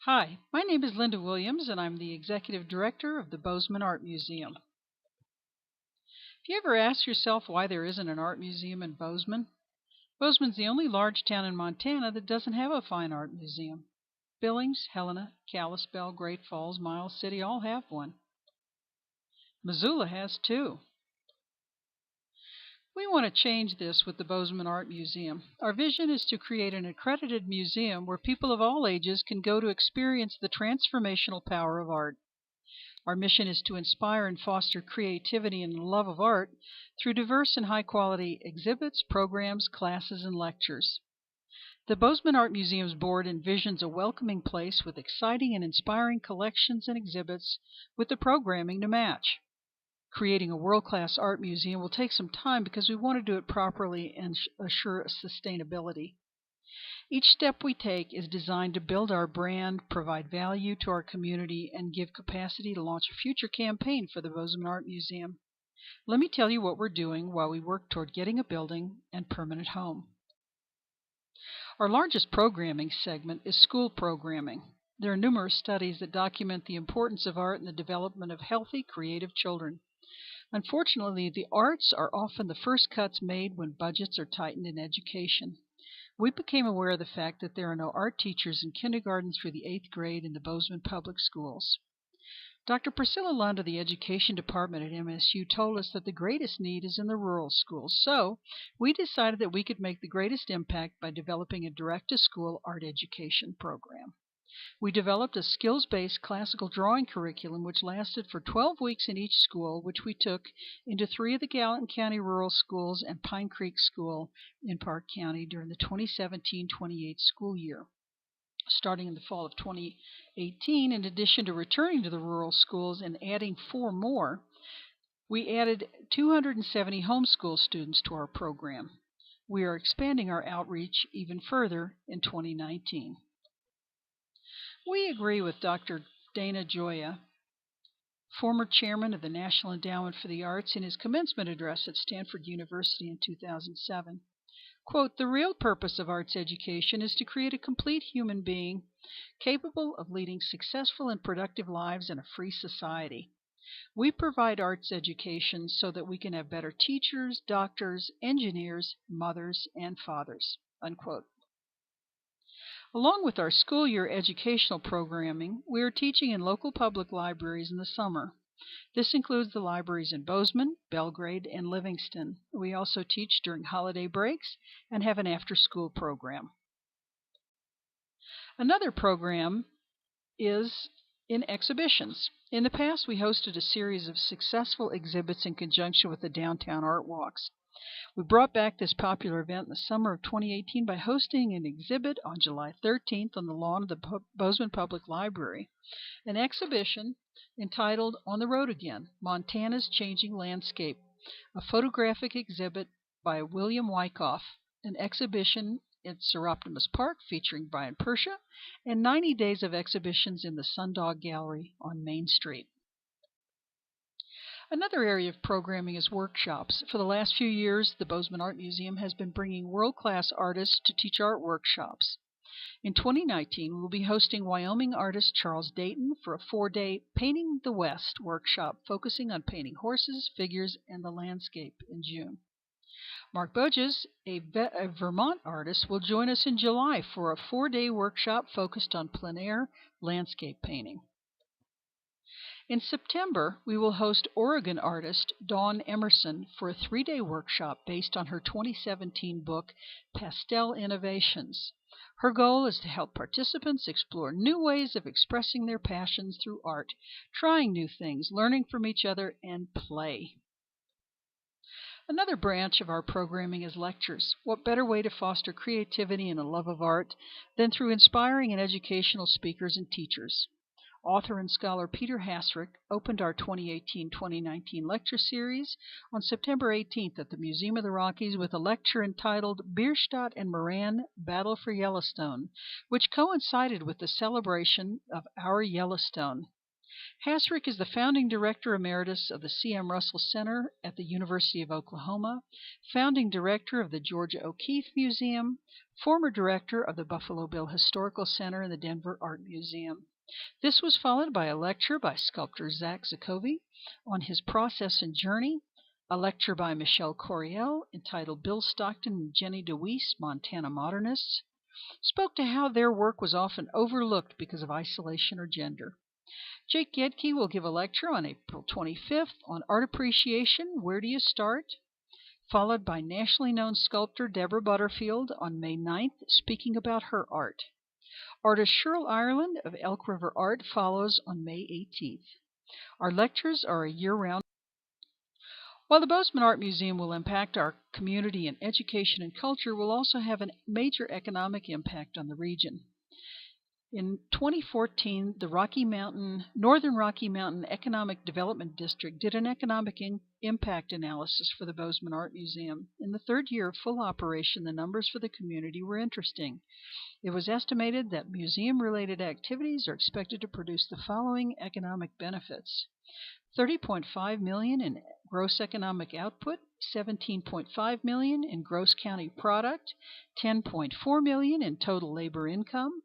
Hi, my name is Linda Williams, and I'm the Executive Director of the Bozeman Art Museum. Have you ever asked yourself why there isn't an art museum in Bozeman? Bozeman's the only large town in Montana that doesn't have a fine art museum. Billings, Helena, Kalispell, Great Falls, Miles City all have one. Missoula has two. We want to change this with the Bozeman Art Museum. Our vision is to create an accredited museum where people of all ages can go to experience the transformational power of art. Our mission is to inspire and foster creativity and the love of art through diverse and high-quality exhibits, programs, classes, and lectures. The Bozeman Art Museum's board envisions a welcoming place with exciting and inspiring collections and exhibits with the programming to match. Creating a world-class art museum will take some time because we want to do it properly and assure sustainability. Each step we take is designed to build our brand, provide value to our community, and give capacity to launch a future campaign for the Bozeman Art Museum. Let me tell you what we're doing while we work toward getting a building and permanent home. Our largest programming segment is school programming. There are numerous studies that document the importance of art in the development of healthy, creative children. Unfortunately, the arts are often the first cuts made when budgets are tightened in education. We became aware of the fact that there are no art teachers in kindergarten through the 8th grade in the Bozeman Public Schools. Dr. Priscilla Lund of the Education Department at MSU told us that the greatest need is in the rural schools, so we decided that we could make the greatest impact by developing a direct-to-school art education program. We developed a skills-based classical drawing curriculum which lasted for 12 weeks in each school, which we took into 3 of the Gallatin County rural schools and Pine Creek School in Park County during the 2017-28 school year. Starting in the fall of 2018, in addition to returning to the rural schools and adding 4 more, we added 270 homeschool students to our program. We are expanding our outreach even further in 2019. We agree with Dr. Dana Gioia, former chairman of the National Endowment for the Arts, in his commencement address at Stanford University in 2007. Quote, "The real purpose of arts education is to create a complete human being capable of leading successful and productive lives in a free society. We provide arts education so that we can have better teachers, doctors, engineers, mothers, and fathers." Unquote. Along with our school year educational programming, we are teaching in local public libraries in the summer. This includes the libraries in Bozeman, Belgrade, and Livingston. We also teach during holiday breaks and have an after-school program. Another program is in exhibitions. In the past, we hosted a series of successful exhibits in conjunction with the downtown art walks. We brought back this popular event in the summer of 2018 by hosting an exhibit on July 13th on the lawn of the Bozeman Public Library, an exhibition entitled On the Road Again, Montana's Changing Landscape, a photographic exhibit by William Wyckoff, an exhibition at Seroptimus Park featuring Brian Persha, and 90 days of exhibitions in the Sundog Gallery on Main Street. Another area of programming is workshops. For the last few years, the Bozeman Art Museum has been bringing world-class artists to teach art workshops. In 2019, we will be hosting Wyoming artist Charles Dayton for a 4-day Painting the West workshop focusing on painting horses, figures, and the landscape in June. Mark Boges, a Vermont artist, will join us in July for a 4-day workshop focused on plein air landscape painting. In September, we will host Oregon artist Dawn Emerson for a 3-day workshop based on her 2017 book, Pastel Innovations. Her goal is to help participants explore new ways of expressing their passions through art, trying new things, learning from each other, and play. Another branch of our programming is lectures. What better way to foster creativity and a love of art than through inspiring and educational speakers and teachers? Author and scholar Peter Hasrick opened our 2018-2019 lecture series on September 18th at the Museum of the Rockies with a lecture entitled Bierstadt and Moran Battle for Yellowstone, which coincided with the celebration of Our Yellowstone. Hasrick is the founding director emeritus of the C.M. Russell Center at the University of Oklahoma, founding director of the Georgia O'Keeffe Museum, former director of the Buffalo Bill Historical Center and the Denver Art Museum. This was followed by a lecture by sculptor Zach Zakovi on his process and journey, a lecture by Michelle Coriel entitled Bill Stockton and Jenny DeWeese, Montana Modernists, spoke to how their work was often overlooked because of isolation or gender. Jake Gedke will give a lecture on April 25th on art appreciation, where do you start? Followed by nationally known sculptor Deborah Butterfield on May 9th, speaking about her art. Artist Cheryl Ireland of Elk River Art follows on May 18th. Our lectures are a year-round. While the Bozeman Art Museum will impact our community in education and culture, will also have a major economic impact on the region. In 2014, the Northern Rocky Mountain Economic Development District did an economic impact analysis for the Bozeman Art Museum. In the third year of full operation, the numbers for the community were interesting. It was estimated that museum-related activities are expected to produce the following economic benefits: $30.5 million in gross economic output, $17.5 million in gross county product, $10.4 million in total labor income,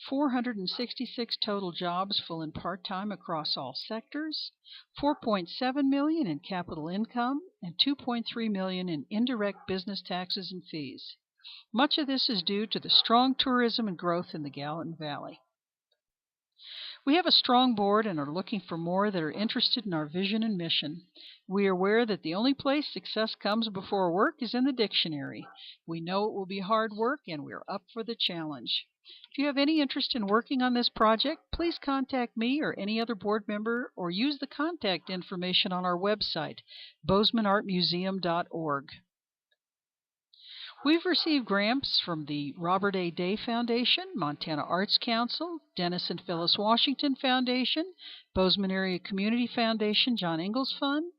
466 total jobs full and part-time across all sectors, $4.7 million in capital income, and $2.3 million in indirect business taxes and fees. Much of this is due to the strong tourism and growth in the Gallatin Valley. We have a strong board and are looking for more that are interested in our vision and mission. We are aware that the only place success comes before work is in the dictionary. We know it will be hard work and we are up for the challenge. If you have any interest in working on this project, please contact me or any other board member or use the contact information on our website, bozemanartmuseum.org. We've received grants from the Robert A. Day Foundation, Montana Arts Council, Dennis and Phyllis Washington Foundation, Bozeman Area Community Foundation, John Ingalls Fund,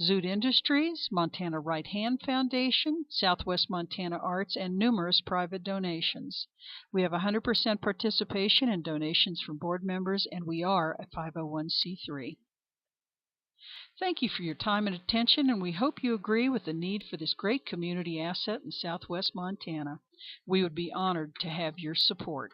Zoot Industries, Montana Right Hand Foundation, Southwest Montana Arts, and numerous private donations. We have 100% participation and donations from board members, and we are a 501c3. Thank you for your time and attention, and we hope you agree with the need for this great community asset in southwest Montana. We would be honored to have your support.